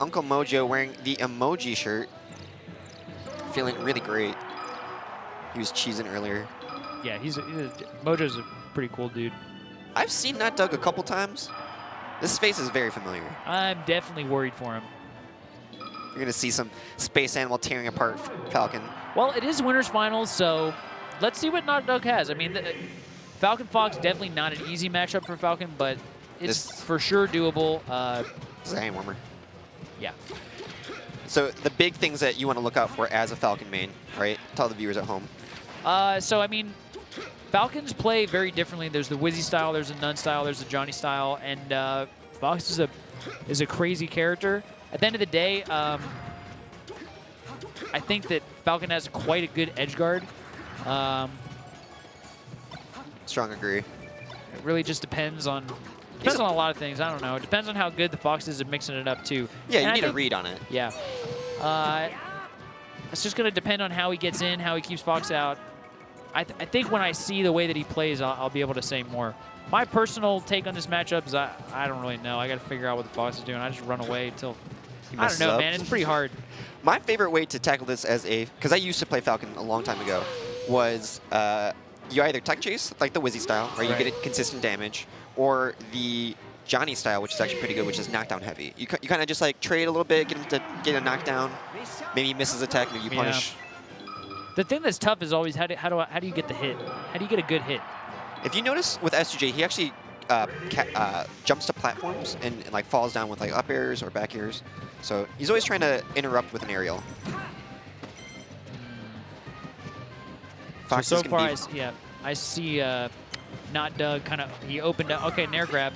Uncle Mojo wearing the emoji shirt. Feeling really great. He was cheesing earlier. Yeah, Mojo's a pretty cool dude. I've seen Not Doug a couple times. This face is very familiar. I'm definitely worried for him. You're going to see some space animal tearing apart Falcon. Well, it is Winners Finals, so let's see what Not Doug has. I mean, Falcon Fox, definitely not an easy matchup for Falcon, but it's for sure doable. This is a hand warmer. Yeah. So the big things that you want to look out for as a Falcon main, right? Tell the viewers at home. So, I mean, Falcons play very differently. There's the Wizzy style, there's a Nun style, there's the Johnny style, and Fox is a crazy character. At the end of the day, I think that Falcon has quite a good edge guard. Strong agree. It really just depends on a lot of things. I don't know. It depends on how good the Fox is at mixing it up too. Yeah, you need a read on it. Yeah. It's just going to depend on how he gets in, how he keeps Fox out. I think when I see the way that he plays, I'll be able to say more. My personal take on this matchup is I don't really know. I got to figure out what the Fox is doing. I just run away until I don't know, man. It's pretty hard. My favorite way to tackle this because I used to play Falcon a long time ago, was you either tech chase, like the Wizzy style, where you get consistent damage, or the Johnny style, which is actually pretty good, which is knockdown heavy. You kind of just like trade a little bit, get him to get a knockdown. Maybe he misses attack, maybe you punish. The thing that's tough is always how do you get the hit? How do you get a good hit? If you notice with S2J, he actually jumps to platforms and like falls down with like up airs or back airs. So he's always trying to interrupt with an aerial. Fox so far, I see Not Doug kind of, he opened up. Okay, Nair grab.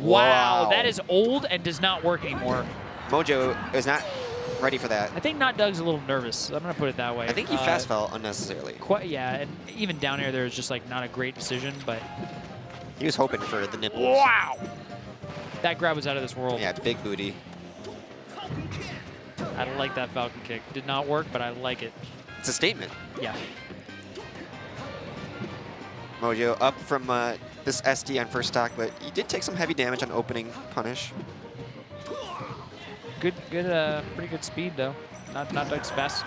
Wow, that is old and does not work anymore. Mojo is not ready for that. I think Not Doug's a little nervous. I'm going to put it that way. I think he fast fell unnecessarily. Yeah, and even down air there is just like not a great decision, but he was hoping for the nipples. Wow! That grab was out of this world. Yeah, big booty. I like that Falcon kick. Did not work, but I like it. It's a statement. Yeah. Mojo up from this SD on first stock, but he did take some heavy damage on opening punish. Pretty good speed though. Not Doug's fast.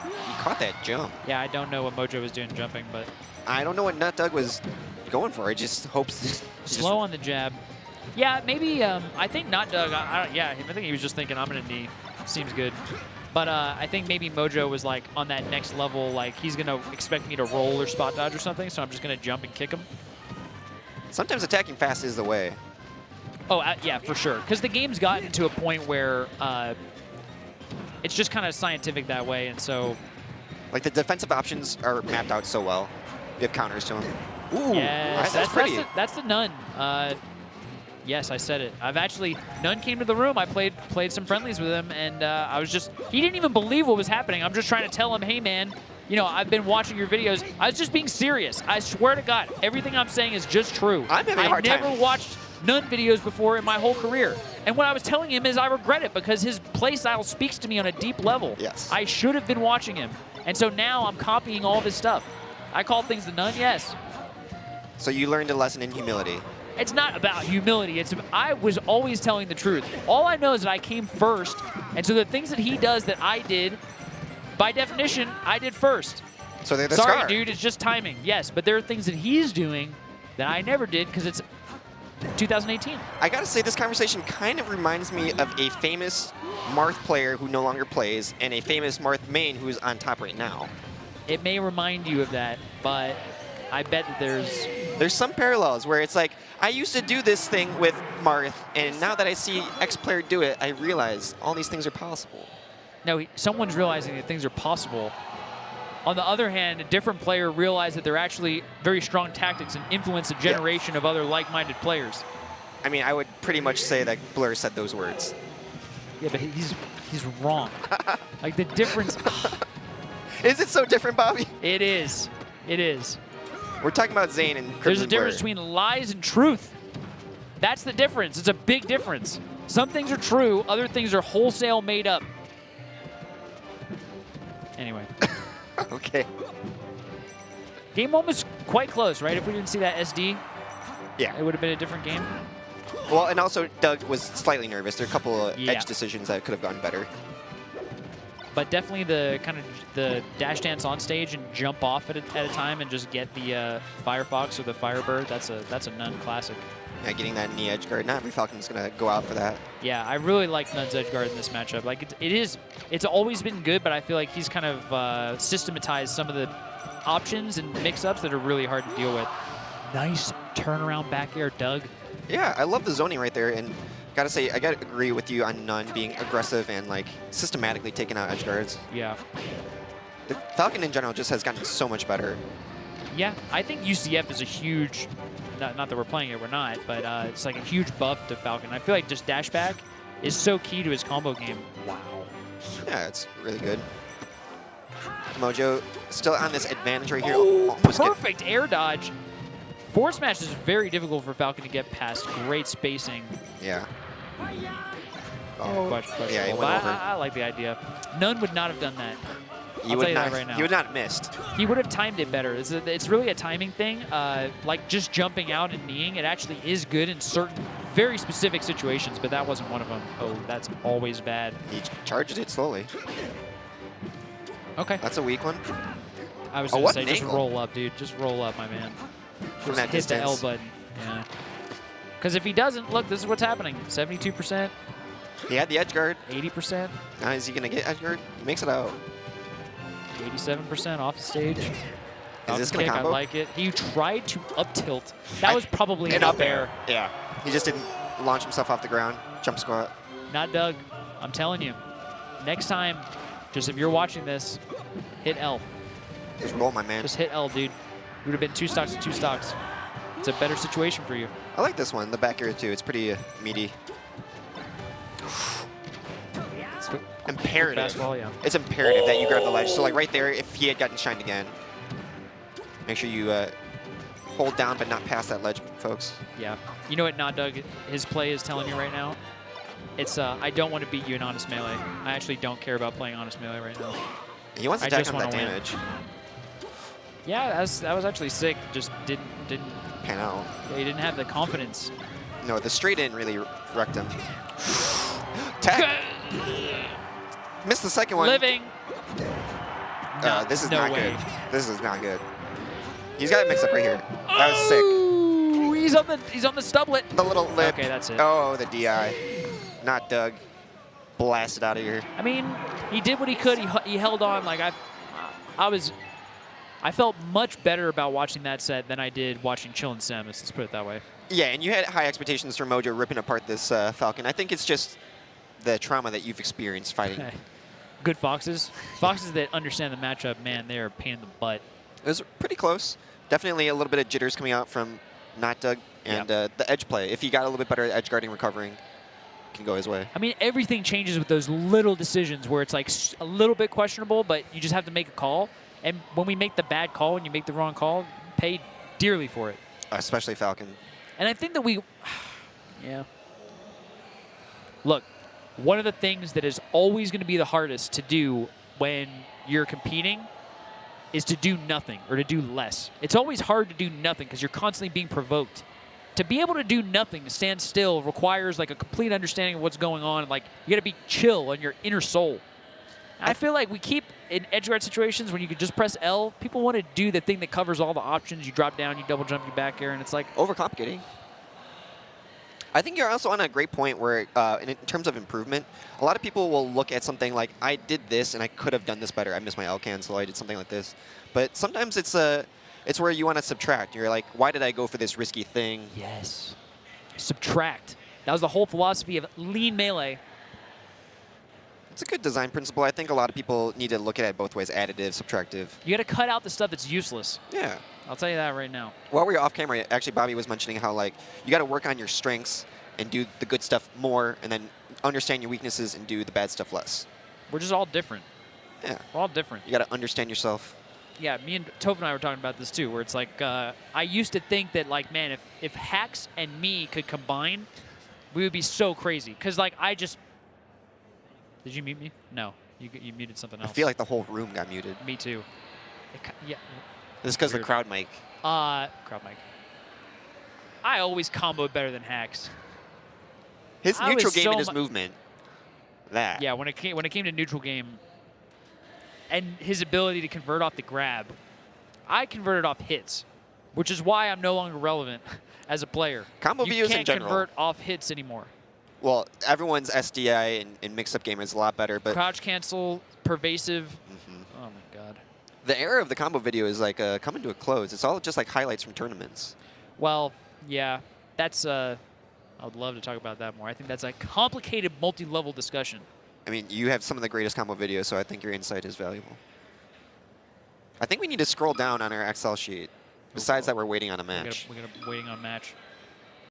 He caught that jump. Yeah, I don't know what Mojo was doing jumping, but I don't know what Not Doug was going for. I just hopes slow on the jab. Yeah, maybe. I think Not Doug. I think he was just thinking I'm gonna knee. Seems good. But I think maybe Mojo was like on that next level, like he's gonna expect me to roll or spot dodge or something, so I'm just gonna jump and kick him. Sometimes attacking fast is the way. Oh, yeah, for sure. Because the game's gotten to a point where it's just kind of scientific that way, and so... Like, the defensive options are mapped out so well. You have counters to them. Ooh, yes, that's pretty. That's the Nun. Yes, I said it. Nun came to the room. I played some friendlies with him, and I was just... He didn't even believe what was happening. I'm just trying to tell him, hey, man, you know, I've been watching your videos. I was just being serious. I swear to God, everything I'm saying is just true. I'm having a hard time. I never watched Nun videos before in my whole career. And what I was telling him is I regret it because his playstyle speaks to me on a deep level. Yes. I should have been watching him. And so now I'm copying all of his stuff. I call things the Nun, yes. So you learned a lesson in humility. It's not about humility. I was always telling the truth. All I know is that I came first. And so the things that he does that I did, by definition, I did first. So they're the Sorry, scar. dude, it's just timing. Yes, but there are things that he's doing that I never did because it's 2018. I gotta say, this conversation kind of reminds me of a famous Marth player who no longer plays and a famous Marth main who's on top right now. It may remind you of that, but I bet that there's some parallels where it's like, I used to do this thing with Marth, and now that I see X player do it, I realize all these things are possible. No, someone's realizing that things are possible. On the other hand, a different player realized that they're actually very strong tactics and influence a generation of other like-minded players. I mean, I would pretty much say that Blur said those words. Yeah, but he's wrong. Like the difference. Is it so different, Bobby? It is. It is. We're talking about Zane and Crimson There's a difference Blur. between lies and truth. That's the difference. It's a big difference. Some things are true, other things are wholesale made up. Anyway. Okay. Game one was quite close, right? If we didn't see that SD, yeah, it would have been a different game. Well, and also Doug was slightly nervous. There are a couple of Yeah. edge decisions that could have gone better. But definitely the kind of the dash dance on stage and jump off at a time and just get the Firefox or the Firebird. That's a Nun classic. Yeah, getting that knee edge guard. Not every Falcon's going to go out for that. Yeah, I really like Nun's edge guard in this matchup. Like it's always been good, but I feel like he's kind of systematized some of the options and mix-ups that are really hard to deal with. Nice turnaround back air, Doug. Yeah, I love the zoning right there, and gotta say, I gotta agree with you on Nun being aggressive and like systematically taking out edge guards. Yeah. The Falcon in general just has gotten so much better. Yeah, I think UCF is a huge, not that we're playing it, we're not, but it's like a huge buff to Falcon. I feel like just dash back is so key to his combo game. Wow. Yeah, it's really good. Mojo still on this advantage right here. Oh, Almost perfect air dodge. Forward smash is very difficult for Falcon to get past. Great spacing. Yeah. Oh, questionable. Yeah, he But went over. I like the idea. None would not have done that. You I'll would tell you not, that right now. You would not have missed. He would have timed it better. It's really a timing thing. Like just jumping out and kneeing, it actually is good in certain very specific situations, but that wasn't one of them. Oh, that's always bad. He charged it slowly. Okay. That's a weak one. I was Oh, going to what say, an just angle. roll up, dude. Just roll up, my man. From Just that hit the L distance. button. Yeah. Because if he doesn't, look, this is what's happening. 72%, He had the edge guard. 80%, Now is he going to get edge guard? He makes it out. 87% off the stage. Is Up this going kick, to I combo? like it. He tried to up tilt. That was probably An an up air. Yeah. He just didn't launch himself off the ground. Jump squat. Not Doug. I'm telling you. Next time, just if you're watching this, hit L. Just roll, my man. Just hit L, dude. It would have been 2 stocks to 2 stocks. It's a better situation for you. I like this one, the back air too. It's pretty meaty. It's imperative. Fastball, yeah. It's imperative that you grab the ledge. So like right there, if he had gotten shined again, make sure you hold down but not pass that ledge, folks. Yeah. You know what Not Doug, his play is telling you right now? It's, I don't want to beat you in Honest Melee. I actually don't care about playing Honest Melee right now. He wants to I attack just on that wanna win. damage. Yeah, that was actually sick. Just didn't Pan out. yeah, he didn't have the confidence. No, the straight in really wrecked him. Tech. Missed the second one. Living. This is no not way. good. This is not good. He's got it mixed up right here. That was sick. Ooh, he's on the stublet. The little lip. Okay, that's it. Oh, the DI. Not Doug. Blasted out of here. I mean, he did what he could. He held on. Like I felt much better about watching that set than I did watching Chillin' Samus. Let's put it that way. Yeah, and you had high expectations for Mojo ripping apart this Falcon. I think it's just the trauma that you've experienced fighting. Okay. Good foxes. Foxes that understand the matchup, man, they are a pain in the butt. It was pretty close. Definitely a little bit of jitters coming out from Not Doug and the edge play. If he got a little bit better at edge guarding, recovering, can go his way. I mean, everything changes with those little decisions where it's like a little bit questionable, but you just have to make a call. And when we make the bad call and you make the wrong call, you pay dearly for it. Especially Falcon. And I think that yeah. Look, one of the things that is always going to be the hardest to do when you're competing is to do nothing or to do less. It's always hard to do nothing because you're constantly being provoked. To be able to do nothing, to stand still, requires like a complete understanding of what's going on. Like you got to be chill in your inner soul. And I feel like we keep in edge guard situations when you could just press L. People want to do the thing that covers all the options. You drop down, you double jump, you back air, and it's like Overcomplicating. I think you're also on a great point where, in terms of improvement, a lot of people will look at something like, I did this and I could have done this better. I missed my L cancel, I did something like this. But sometimes it's where you want to subtract. You're like, why did I go for this risky thing? yes, subtract. That was the whole philosophy of lean melee. It's a good design principle. I think a lot of people need to look at it both ways, additive, subtractive. You got to cut out the stuff that's useless. Yeah. I'll tell you that right now. While we were off camera, actually, Bobby was mentioning how like you got to work on your strengths and do the good stuff more, and then understand your weaknesses and do the bad stuff less. We're just all different. Yeah. We're all different. You got to understand yourself. Yeah, me and Toph and I were talking about this too, where it's like I used to think that like, man, if Hacks and me could combine, we would be so crazy. Because like I just, did you mute me? No, you muted something else. I feel like the whole room got muted. Me too. Yeah. This is because the Weird. crowd mic. Crowd mic. I always comboed better than Hacks. His I neutral was game so and his mu- movement. That. Yeah, when it came to neutral game and his ability to convert off the grab, I converted off hits, which is why I'm no longer relevant as a player. Combo you videos can't in general. convert off hits anymore. Well, everyone's SDI and mix-up game is a lot better, but Crouch cancel, pervasive. Oh my god. the era of the combo video is like coming to a close. It's all just like highlights from tournaments. Well, yeah, that's. I would love to talk about that more. I think that's a complicated, multi-level discussion. I mean, you have some of the greatest combo videos, so I think your insight is valuable. I think we need to scroll down on our Excel sheet. Besides that, we're waiting on a match. We're gonna waiting on match.